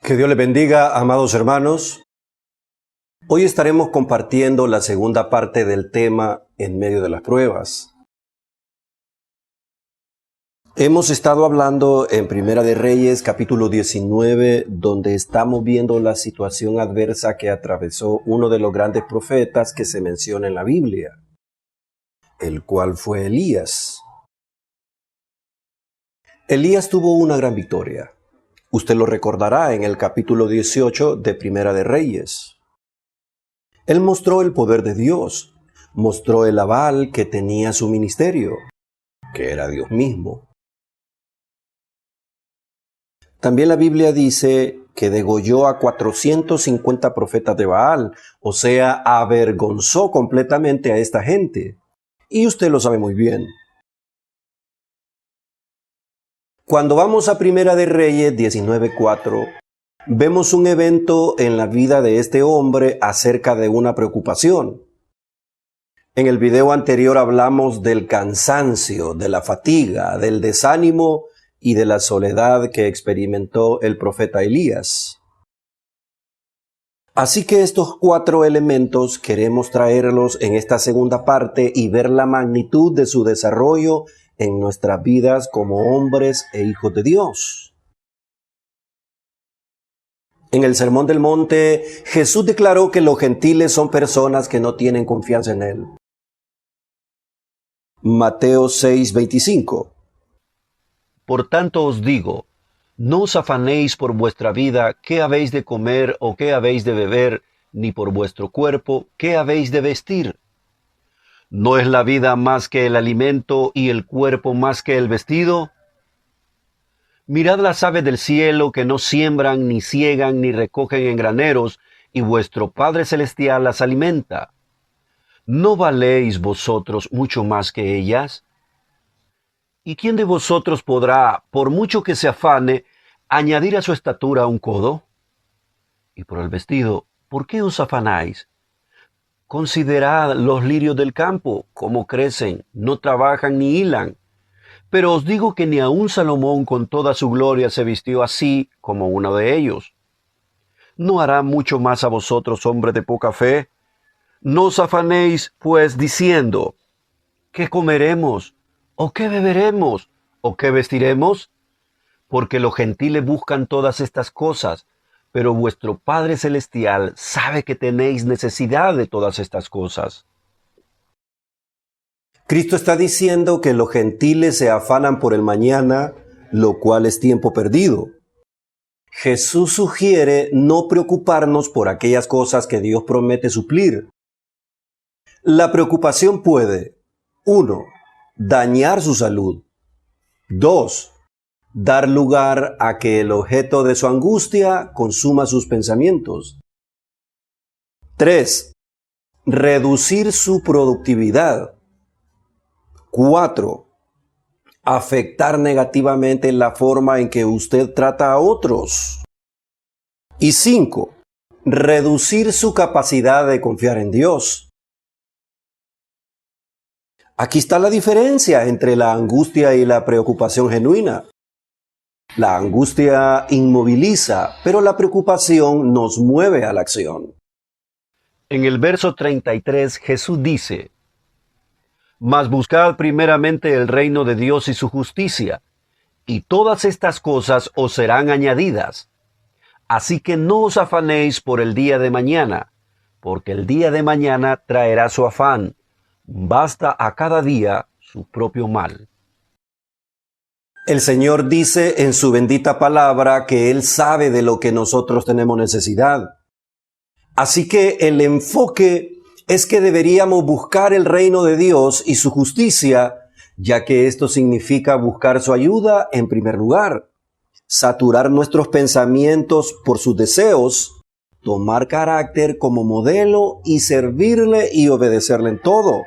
Que Dios les bendiga, amados hermanos. Hoy estaremos compartiendo la segunda parte del tema en medio de las pruebas. Hemos estado hablando en Primera de Reyes, capítulo 19, donde estamos viendo la situación adversa que atravesó uno de los grandes profetas que se menciona en la Biblia, el cual fue Elías. Elías tuvo una gran victoria. Usted lo recordará en el capítulo 18 de Primera de Reyes. Él mostró el poder de Dios, mostró el aval que tenía su ministerio, que era Dios mismo. También la Biblia dice que degolló a 450 profetas de Baal, o sea, avergonzó completamente a esta gente. Y usted lo sabe muy bien. Cuando vamos a Primera de Reyes 19:4, vemos un evento en la vida de este hombre acerca de una preocupación. En el video anterior hablamos del cansancio, de la fatiga, del desánimo y de la soledad que experimentó el profeta Elías. Así que estos 4 elementos queremos traerlos en esta segunda parte y ver la magnitud de su desarrollo en nuestras vidas como hombres e hijos de Dios. En el Sermón del Monte, Jesús declaró que los gentiles son personas que no tienen confianza en Él. Mateo 6:25. Por tanto os digo, no os afanéis por vuestra vida, qué habéis de comer o qué habéis de beber, ni por vuestro cuerpo, qué habéis de vestir. ¿No es la vida más que el alimento y el cuerpo más que el vestido? Mirad las aves del cielo que no siembran, ni siegan, ni recogen en graneros, y vuestro Padre Celestial las alimenta. ¿No valéis vosotros mucho más que ellas? ¿Y quién de vosotros podrá, por mucho que se afane, añadir a su estatura un codo? Y por el vestido, ¿por qué os afanáis? Considerad los lirios del campo, cómo crecen, no trabajan ni hilan. Pero os digo que ni aun Salomón con toda su gloria se vistió así como uno de ellos. ¿No hará mucho más a vosotros, hombres de poca fe? No os afanéis, pues, diciendo, ¿qué comeremos? ¿O qué beberemos? ¿O qué vestiremos? Porque los gentiles buscan todas estas cosas, pero vuestro Padre Celestial sabe que tenéis necesidad de todas estas cosas. Cristo está diciendo que los gentiles se afanan por el mañana, lo cual es tiempo perdido. Jesús sugiere no preocuparnos por aquellas cosas que Dios promete suplir. La preocupación puede, 1. Dañar su salud. 2. Dar lugar a que el objeto de su angustia consuma sus pensamientos. 3. Reducir su productividad. 4. Afectar negativamente la forma en que usted trata a otros. Y 5. Reducir su capacidad de confiar en Dios. Aquí está la diferencia entre la angustia y la preocupación genuina. La angustia inmoviliza, pero la preocupación nos mueve a la acción. En el verso 33 Jesús dice, mas buscad primeramente el reino de Dios y su justicia, y todas estas cosas os serán añadidas. Así que no os afanéis por el día de mañana, porque el día de mañana traerá su afán. Basta a cada día su propio mal. El Señor dice en su bendita palabra que Él sabe de lo que nosotros tenemos necesidad. Así que el enfoque es que deberíamos buscar el reino de Dios y su justicia, ya que esto significa buscar su ayuda en primer lugar, saturar nuestros pensamientos por sus deseos, tomar carácter como modelo y servirle y obedecerle en todo.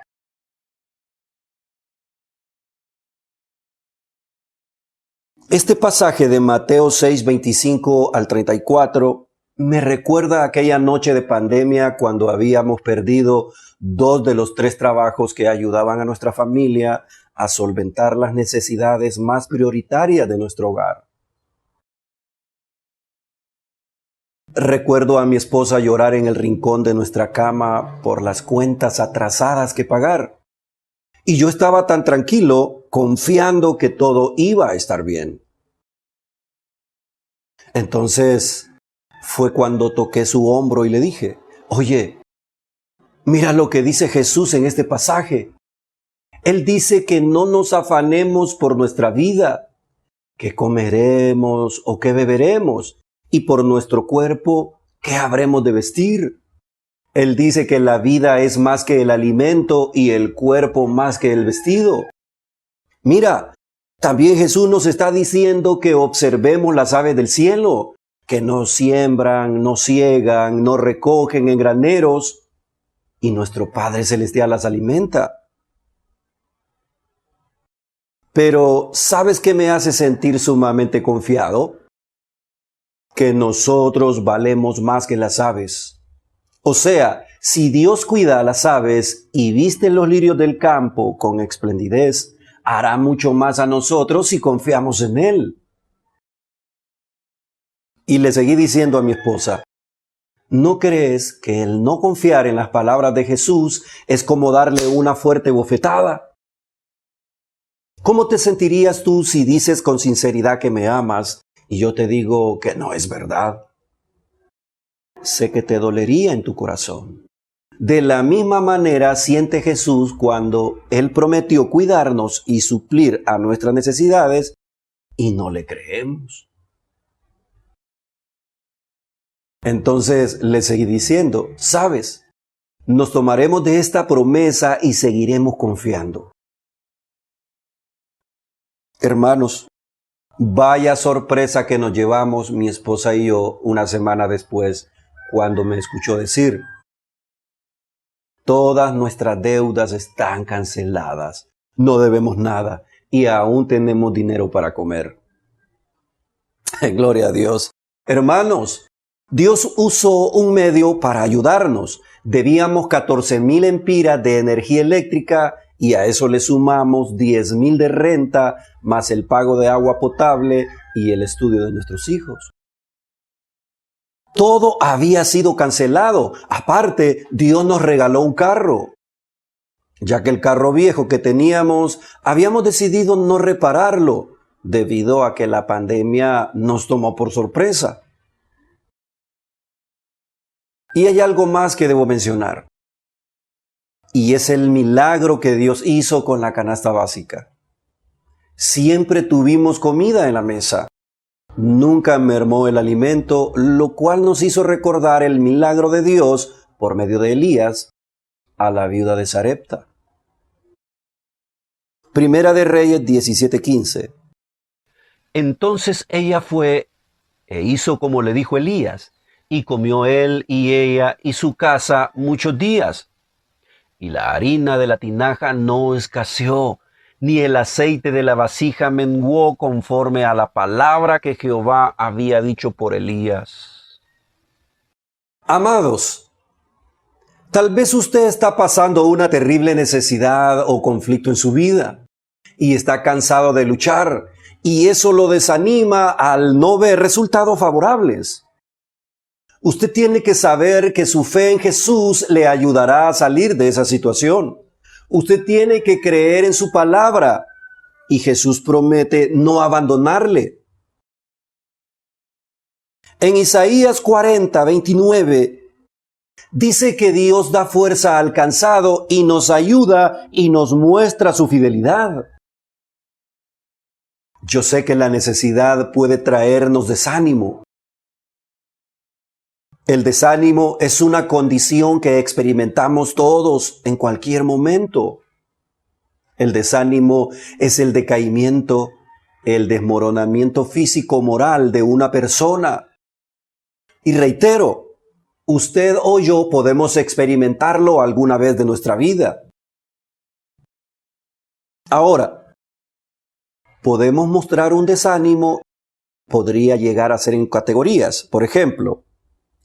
Este pasaje de Mateo 6:25 al 34 me recuerda aquella noche de pandemia cuando habíamos perdido 2 de los 3 trabajos que ayudaban a nuestra familia a solventar las necesidades más prioritarias de nuestro hogar. Recuerdo a mi esposa llorar en el rincón de nuestra cama por las cuentas atrasadas que pagar. Y yo estaba tan tranquilo, confiando que todo iba a estar bien. Entonces fue cuando toqué su hombro y le dije, oye, mira lo que dice Jesús en este pasaje. Él dice que no nos afanemos por nuestra vida, qué comeremos o qué beberemos, y por nuestro cuerpo, qué habremos de vestir. Él dice que la vida es más que el alimento y el cuerpo más que el vestido. Mira, también Jesús nos está diciendo que observemos las aves del cielo, que no siembran, no ciegan, no recogen en graneros, y nuestro Padre Celestial las alimenta. Pero, ¿sabes qué me hace sentir sumamente confiado? Que nosotros valemos más que las aves. O sea, si Dios cuida a las aves y viste los lirios del campo con esplendidez, hará mucho más a nosotros si confiamos en Él. Y le seguí diciendo a mi esposa, ¿no crees que el no confiar en las palabras de Jesús es como darle una fuerte bofetada? ¿Cómo te sentirías tú si dices con sinceridad que me amas y yo te digo que no es verdad? Sé que te dolería en tu corazón. De la misma manera siente Jesús cuando Él prometió cuidarnos y suplir a nuestras necesidades y no le creemos. Entonces le seguí diciendo, ¿sabes? Nos tomaremos de esta promesa y seguiremos confiando. Hermanos, vaya sorpresa que nos llevamos mi esposa y yo una semana después cuando me escuchó decir, todas nuestras deudas están canceladas, no debemos nada y aún tenemos dinero para comer. Gloria a Dios. Hermanos, Dios usó un medio para ayudarnos. Debíamos 14,000 empiras de energía eléctrica y a eso le sumamos 10,000 de renta, más el pago de agua potable y el estudio de nuestros hijos. Todo había sido cancelado. Aparte, Dios nos regaló un carro, ya que el carro viejo que teníamos, habíamos decidido no repararlo, debido a que la pandemia nos tomó por sorpresa. Y hay algo más que debo mencionar. Y es el milagro que Dios hizo con la canasta básica. Siempre tuvimos comida en la mesa. Nunca mermó el alimento, lo cual nos hizo recordar el milagro de Dios por medio de Elías a la viuda de Sarepta. Primera de Reyes 17:15. Entonces ella fue e hizo como le dijo Elías, y comió él y ella y su casa muchos días. Y la harina de la tinaja no escaseó, ni el aceite de la vasija menguó conforme a la palabra que Jehová había dicho por Elías. Amados, tal vez usted está pasando una terrible necesidad o conflicto en su vida y está cansado de luchar y eso lo desanima al no ver resultados favorables. Usted tiene que saber que su fe en Jesús le ayudará a salir de esa situación. Usted tiene que creer en su palabra y Jesús promete no abandonarle. En Isaías 40:29 dice que Dios da fuerza al cansado y nos ayuda y nos muestra su fidelidad. Yo sé que la necesidad puede traernos desánimo. El desánimo es una condición que experimentamos todos en cualquier momento. El desánimo es el decaimiento, el desmoronamiento físico-moral de una persona. Y reitero, usted o yo podemos experimentarlo alguna vez de nuestra vida. Ahora, podemos mostrar un desánimo, podría llegar a ser en categorías. Por ejemplo,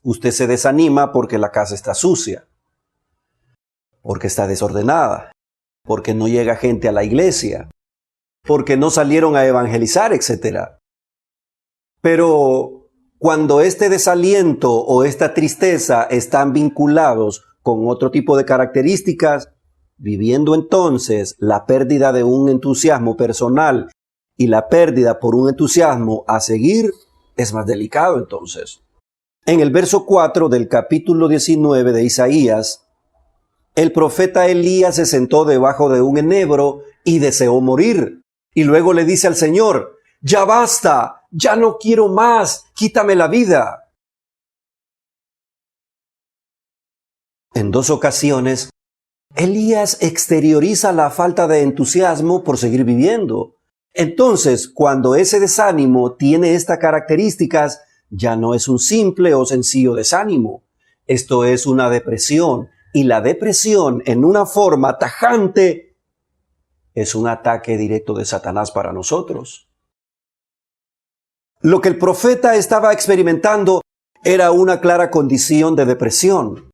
usted se desanima porque la casa está sucia, porque está desordenada, porque no llega gente a la iglesia, porque no salieron a evangelizar, etc. Pero cuando este desaliento o esta tristeza están vinculados con otro tipo de características, viviendo entonces la pérdida de un entusiasmo personal y la pérdida por un entusiasmo a seguir, es más delicado entonces. En el verso 4 del capítulo 19 de Isaías, el profeta Elías se sentó debajo de un enebro y deseó morir. Y luego le dice al Señor: ya basta, ya no quiero más, quítame la vida. En 2 ocasiones, Elías exterioriza la falta de entusiasmo por seguir viviendo. Entonces, cuando ese desánimo tiene estas características, ya no es un simple o sencillo desánimo. Esto es una depresión. Y la depresión, en una forma tajante, es un ataque directo de Satanás para nosotros. Lo que el profeta estaba experimentando era una clara condición de depresión.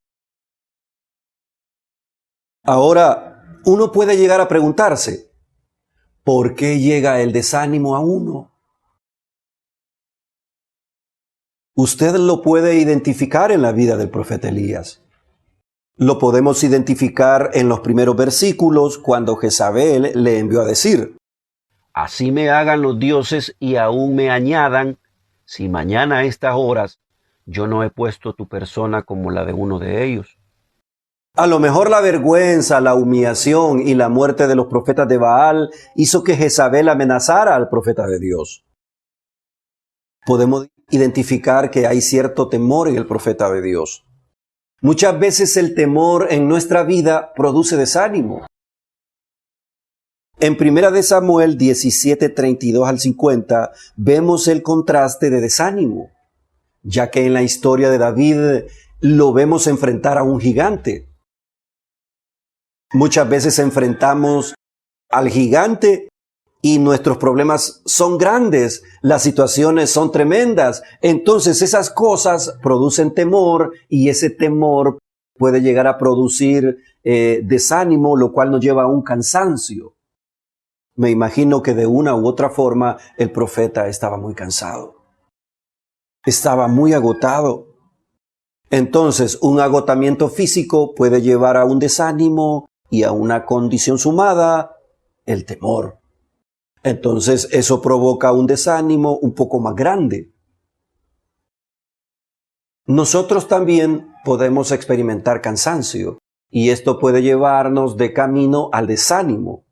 Ahora, uno puede llegar a preguntarse, ¿por qué llega el desánimo a uno? Usted lo puede identificar en la vida del profeta Elías. Lo podemos identificar en los primeros versículos cuando Jezabel le envió a decir: Así me hagan los dioses y aún me añadan, si mañana a estas horas yo no he puesto tu persona como la de uno de ellos. A lo mejor la vergüenza, la humillación y la muerte de los profetas de Baal hizo que Jezabel amenazara al profeta de Dios. Podemos identificar que hay cierto temor en el profeta de Dios. Muchas veces el temor en nuestra vida produce desánimo. En 1 Samuel 17, 32 al 50, vemos el contraste de desánimo, ya que en la historia de David lo vemos enfrentar a un gigante. Muchas veces enfrentamos al gigante y nuestros problemas son grandes, las situaciones son tremendas. Entonces esas cosas producen temor y ese temor puede llegar a producir desánimo, lo cual nos lleva a un cansancio. Me imagino que de una u otra forma el profeta estaba muy cansado. Estaba muy agotado. Entonces un agotamiento físico puede llevar a un desánimo y a una condición sumada, el temor. Entonces eso provoca un desánimo un poco más grande. Nosotros también podemos experimentar cansancio y esto puede llevarnos de camino al desánimo.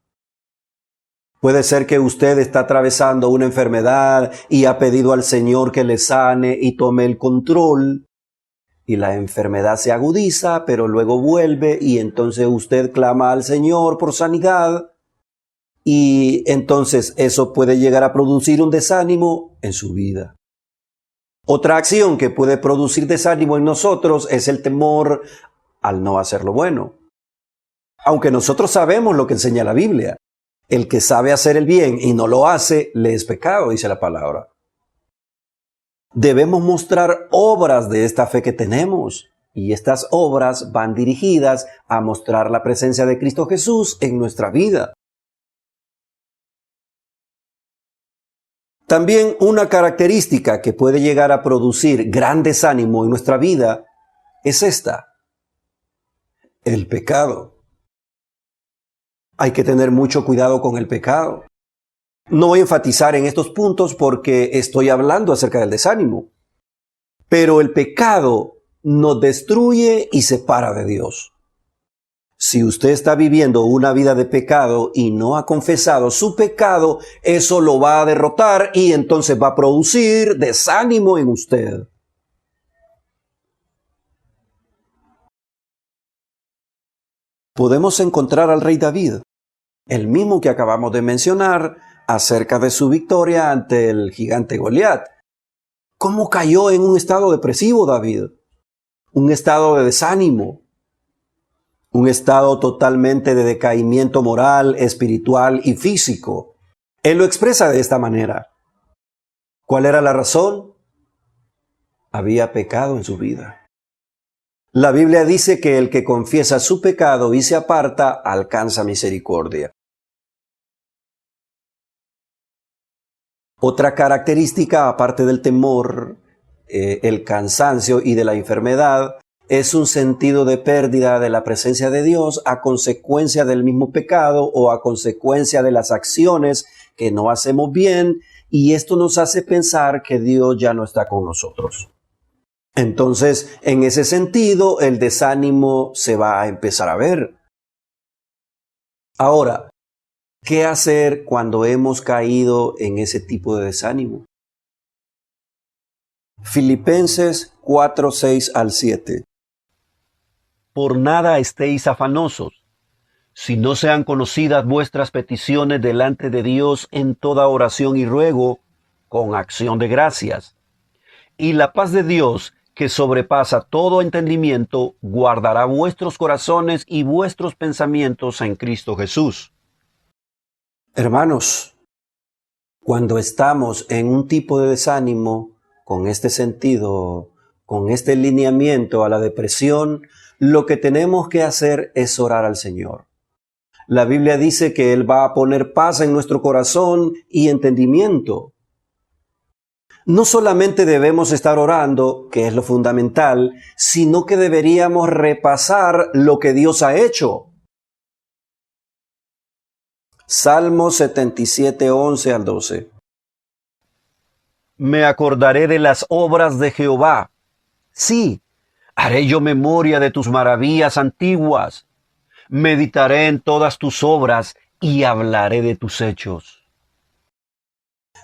Puede ser que usted está atravesando una enfermedad y ha pedido al Señor que le sane y tome el control. Y la enfermedad se agudiza, pero luego vuelve y entonces usted clama al Señor por sanidad. Y entonces eso puede llegar a producir un desánimo en su vida. Otra acción que puede producir desánimo en nosotros es el temor al no hacer lo bueno. Aunque nosotros sabemos lo que enseña la Biblia. El que sabe hacer el bien y no lo hace, le es pecado, dice la palabra. Debemos mostrar obras de esta fe que tenemos. Y estas obras van dirigidas a mostrar la presencia de Cristo Jesús en nuestra vida. También una característica que puede llegar a producir gran desánimo en nuestra vida es esta: el pecado. Hay que tener mucho cuidado con el pecado. No voy a enfatizar en estos puntos porque estoy hablando acerca del desánimo. Pero el pecado nos destruye y separa de Dios. Si usted está viviendo una vida de pecado y no ha confesado su pecado, eso lo va a derrotar y entonces va a producir desánimo en usted. Podemos encontrar al rey David, el mismo que acabamos de mencionar, acerca de su victoria ante el gigante Goliat. ¿Cómo cayó en un estado depresivo David? Un estado de desánimo. Un estado totalmente de decaimiento moral, espiritual y físico. Él lo expresa de esta manera. ¿Cuál era la razón? Había pecado en su vida. La Biblia dice que el que confiesa su pecado y se aparta alcanza misericordia. Otra característica, aparte del temor, el cansancio y de la enfermedad es un sentido de pérdida de la presencia de Dios a consecuencia del mismo pecado o a consecuencia de las acciones que no hacemos bien, y esto nos hace pensar que Dios ya no está con nosotros. Entonces, en ese sentido, el desánimo se va a empezar a ver. Ahora, ¿qué hacer cuando hemos caído en ese tipo de desánimo? Filipenses 4, 6 al 7. Por nada estéis afanosos, si no sean conocidas vuestras peticiones delante de Dios en toda oración y ruego, con acción de gracias. Y la paz de Dios, que sobrepasa todo entendimiento, guardará vuestros corazones y vuestros pensamientos en Cristo Jesús. Hermanos, cuando estamos en un tipo de desánimo, con este sentido, con este lineamiento a la depresión, lo que tenemos que hacer es orar al Señor. La Biblia dice que Él va a poner paz en nuestro corazón y entendimiento. No solamente debemos estar orando, que es lo fundamental, sino que deberíamos repasar lo que Dios ha hecho. Salmo 77, 11 al 12. Me acordaré de las obras de Jehová. Sí, haré yo memoria de tus maravillas antiguas. Meditaré en todas tus obras y hablaré de tus hechos.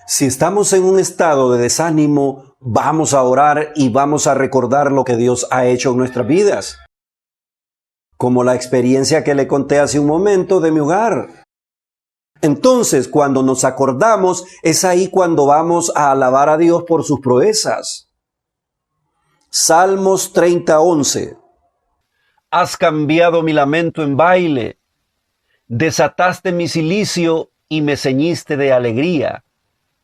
Si estamos en un estado de desánimo, vamos a orar y vamos a recordar lo que Dios ha hecho en nuestras vidas. Como la experiencia que le conté hace un momento de mi hogar. Entonces, cuando nos acordamos, es ahí cuando vamos a alabar a Dios por sus proezas. Salmos 30, 11. Has cambiado mi lamento en baile. Desataste mi cilicio y me ceñiste de alegría.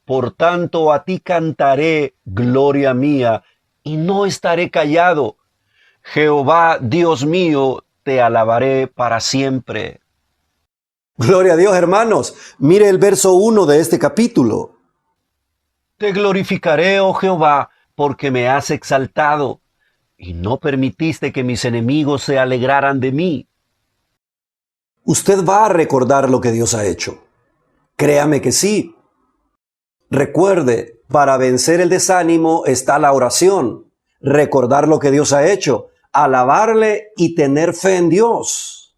Por tanto, a ti cantaré, gloria mía, y no estaré callado. Jehová, Dios mío, te alabaré para siempre. Gloria a Dios, hermanos. Mire el verso 1 de este capítulo. Te glorificaré, oh Jehová, porque me has exaltado, y no permitiste que mis enemigos se alegraran de mí. Usted va a recordar lo que Dios ha hecho. Créame que sí. Recuerde, para vencer el desánimo está la oración, recordar lo que Dios ha hecho, alabarle y tener fe en Dios.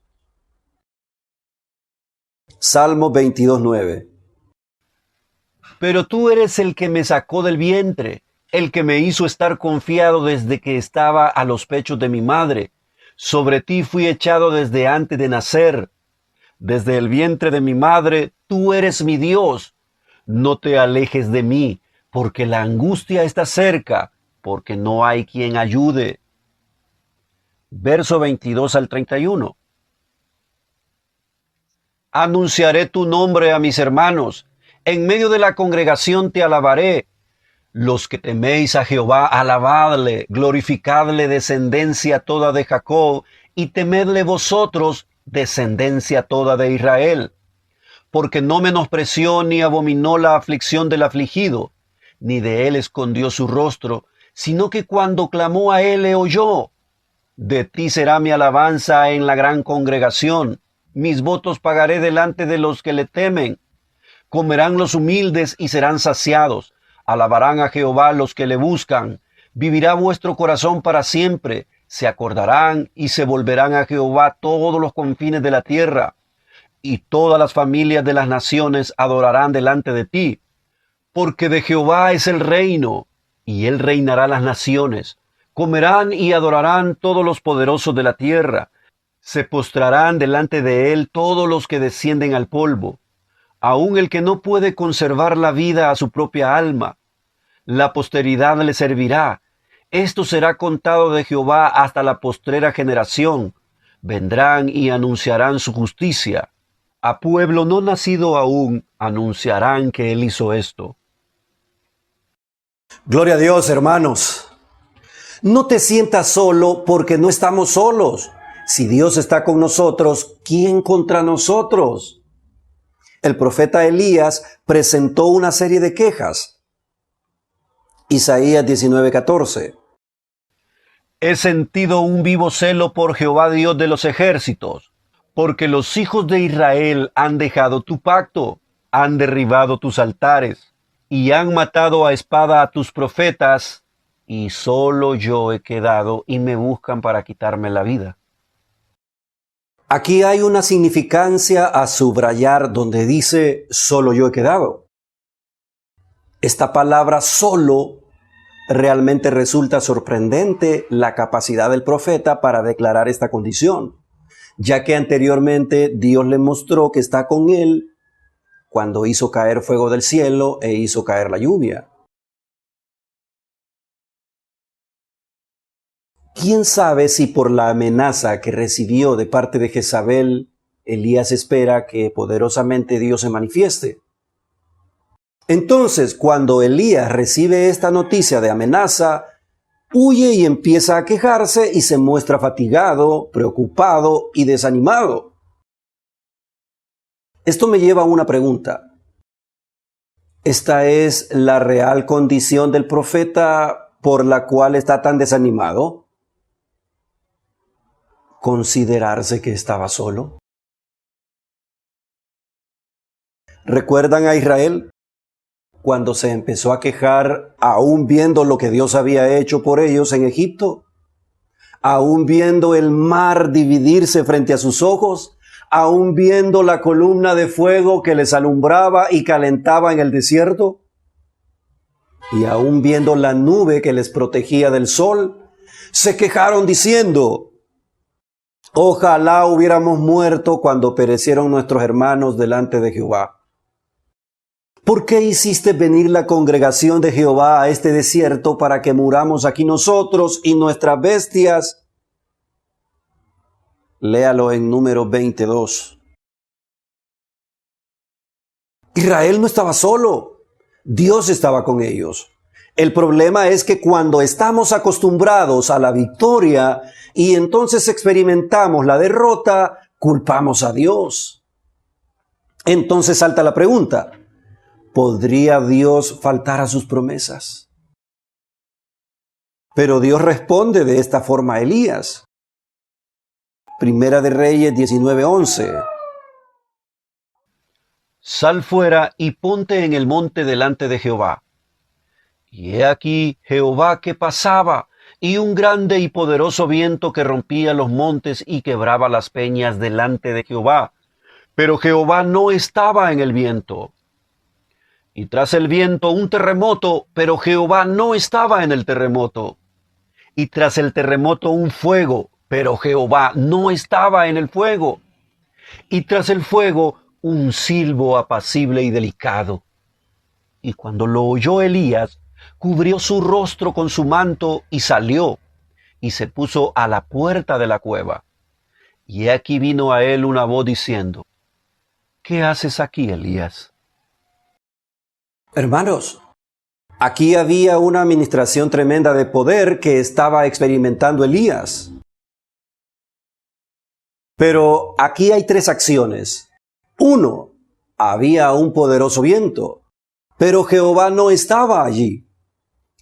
Salmo 22, 9. Pero tú eres el que me sacó del vientre, el que me hizo estar confiado desde que estaba a los pechos de mi madre. Sobre ti fui echado desde antes de nacer. Desde el vientre de mi madre, tú eres mi Dios. No te alejes de mí, porque la angustia está cerca, porque no hay quien ayude. Verso 22 al 31. Anunciaré tu nombre a mis hermanos. En medio de la congregación te alabaré. Los que teméis a Jehová, alabadle, glorificadle, descendencia toda de Jacob, y temedle vosotros, descendencia toda de Israel. Porque no menospreció ni abominó la aflicción del afligido, ni de él escondió su rostro, sino que cuando clamó a él le oyó. De ti será mi alabanza en la gran congregación. Mis votos pagaré delante de los que le temen. Comerán los humildes y serán saciados. Alabarán a Jehová los que le buscan. Vivirá vuestro corazón para siempre. Se acordarán y se volverán a Jehová todos los confines de la tierra. Y todas las familias de las naciones adorarán delante de ti. Porque de Jehová es el reino, y él reinará las naciones. Comerán y adorarán todos los poderosos de la tierra. Se postrarán delante de él todos los que descienden al polvo, aun el que no puede conservar la vida a su propia alma. La posteridad le servirá. Esto será contado de Jehová hasta la postrera generación. Vendrán y anunciarán su justicia. A pueblo no nacido aún anunciarán que él hizo esto. Gloria a Dios, hermanos. No te sientas solo porque no estamos solos. Si Dios está con nosotros, ¿quién contra nosotros? El profeta Elías presentó una serie de quejas. Isaías 19:14. He sentido un vivo celo por Jehová Dios de los ejércitos, porque los hijos de Israel han dejado tu pacto, han derribado tus altares, y han matado a espada a tus profetas, y solo yo he quedado y me buscan para quitarme la vida. Aquí hay una significancia a subrayar donde dice solo yo he quedado. Esta palabra solo realmente resulta sorprendente la capacidad del profeta para declarar esta condición, ya que anteriormente Dios le mostró que está con él cuando hizo caer fuego del cielo e hizo caer la lluvia. ¿Quién sabe si por la amenaza que recibió de parte de Jezabel, Elías espera que poderosamente Dios se manifieste? Entonces, cuando Elías recibe esta noticia de amenaza, huye y empieza a quejarse y se muestra fatigado, preocupado y desanimado. Esto me lleva a una pregunta. ¿Esta es la real condición del profeta por la cual está tan desanimado? ¿Considerarse que estaba solo? ¿Recuerdan a Israel? Cuando se empezó a quejar, aún viendo lo que Dios había hecho por ellos en Egipto, aún viendo el mar dividirse frente a sus ojos, aún viendo la columna de fuego que les alumbraba y calentaba en el desierto, y aún viendo la nube que les protegía del sol, se quejaron diciendo: ojalá hubiéramos muerto cuando perecieron nuestros hermanos delante de Jehová. ¿Por qué hiciste venir la congregación de Jehová a este desierto para que muramos aquí nosotros y nuestras bestias? Léalo en Números 22. Israel no estaba solo. Dios estaba con ellos. El problema es que cuando estamos acostumbrados a la victoria y entonces experimentamos la derrota, culpamos a Dios. Entonces salta la pregunta: ¿podría Dios faltar a sus promesas? Pero Dios responde de esta forma a Elías. Primera de Reyes 19:11. Sal fuera y ponte en el monte delante de Jehová. Y he aquí Jehová que pasaba, y un grande y poderoso viento que rompía los montes y quebraba las peñas delante de Jehová. Pero Jehová no estaba en el viento. Y tras el viento un terremoto, pero Jehová no estaba en el terremoto. Y tras el terremoto un fuego, pero Jehová no estaba en el fuego. Y tras el fuego un silbo apacible y delicado. Y cuando lo oyó Elías, cubrió su rostro con su manto y salió, y se puso a la puerta de la cueva. Y aquí vino a él una voz diciendo: ¿qué haces aquí, Elías? Hermanos, aquí había una administración tremenda de poder que estaba experimentando Elías. Pero aquí hay tres acciones. 1. Había un poderoso viento, pero Jehová no estaba allí.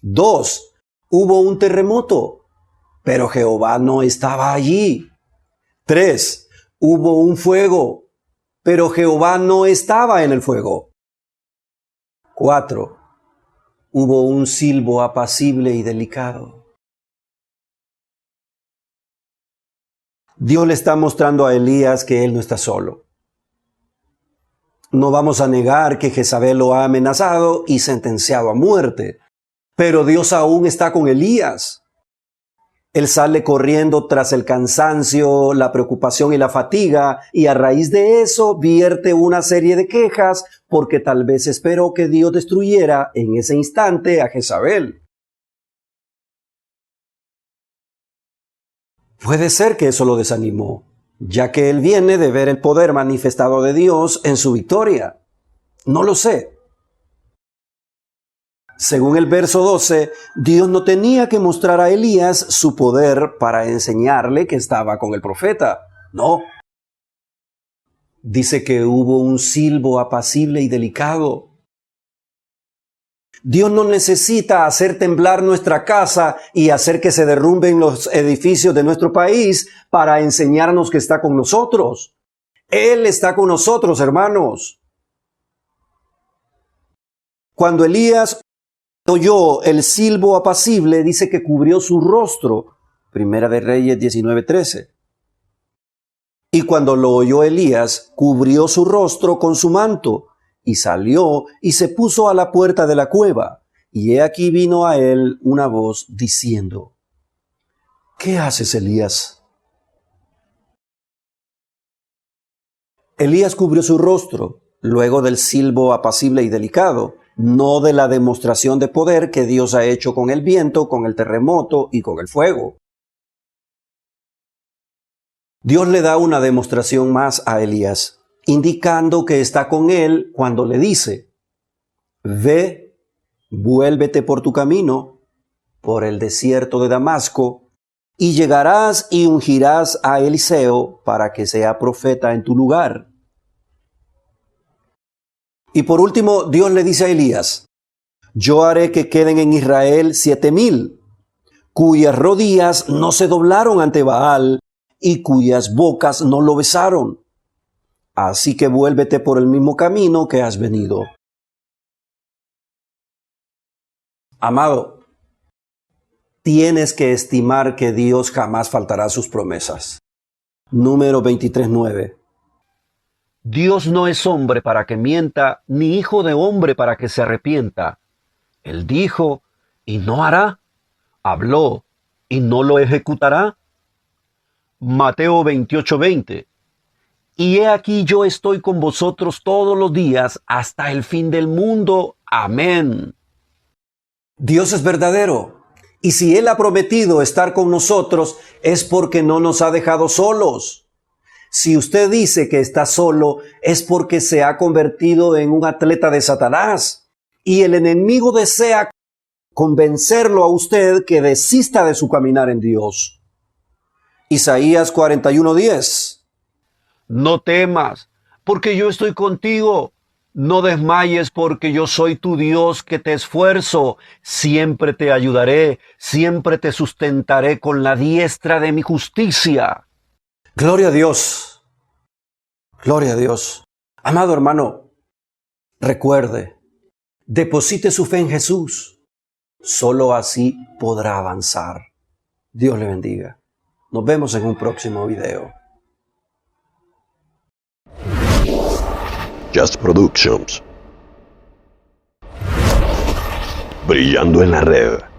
2. Hubo un terremoto, pero Jehová no estaba allí. 3. Hubo un fuego, pero Jehová no estaba en el fuego. 4. Hubo un silbo apacible y delicado. Dios le está mostrando a Elías que él no está solo. No vamos a negar que Jezabel lo ha amenazado y sentenciado a muerte, pero Dios aún está con Elías. Él sale corriendo tras el cansancio, la preocupación y la fatiga, y a raíz de eso vierte una serie de quejas porque tal vez esperó que Dios destruyera en ese instante a Jezabel. Puede ser que eso lo desanimó, ya que él viene de ver el poder manifestado de Dios en su victoria. No lo sé. Según el verso 12, Dios no tenía que mostrar a Elías su poder para enseñarle que estaba con el profeta. No. Dice que hubo un silbo apacible y delicado. Dios no necesita hacer temblar nuestra casa y hacer que se derrumben los edificios de nuestro país para enseñarnos que está con nosotros. Él está con nosotros, hermanos. Cuando Elías oyó el silbo apacible, dice que cubrió su rostro. Primera de Reyes 19:13. Y cuando lo oyó Elías, cubrió su rostro con su manto, y salió y se puso a la puerta de la cueva. Y he aquí vino a él una voz diciendo: ¿Qué haces, Elías? Elías cubrió su rostro, luego del silbo apacible y delicado, no de la demostración de poder que Dios ha hecho con el viento, con el terremoto y con el fuego. Dios le da una demostración más a Elías, indicando que está con él cuando le dice: Ve, vuélvete por tu camino, por el desierto de Damasco, y llegarás y ungirás a Eliseo para que sea profeta en tu lugar. Y por último, Dios le dice a Elías: Yo haré que queden en Israel 7,000, cuyas rodillas no se doblaron ante Baal y cuyas bocas no lo besaron. Así que vuélvete por el mismo camino que has venido. Amado, tienes que estimar que Dios jamás faltará a sus promesas. Número 23:9. Dios no es hombre para que mienta, ni hijo de hombre para que se arrepienta. Él dijo, y no hará. Habló, y no lo ejecutará. Mateo 28:20. Y he aquí yo estoy con vosotros todos los días hasta el fin del mundo. Amén. Dios es verdadero. Y si Él ha prometido estar con nosotros, es porque no nos ha dejado solos. Si usted dice que está solo, es porque se ha convertido en un atleta de Satanás. Y el enemigo desea convencerlo a usted que desista de su caminar en Dios. Isaías 41:10. No temas, porque yo estoy contigo. No desmayes, porque yo soy tu Dios que te esfuerzo. Siempre te ayudaré, siempre te sustentaré con la diestra de mi justicia. Gloria a Dios. Gloria a Dios. Amado hermano, recuerde, deposite su fe en Jesús. Solo así podrá avanzar. Dios le bendiga. Nos vemos en un próximo video. Just Productions. Brillando en la red.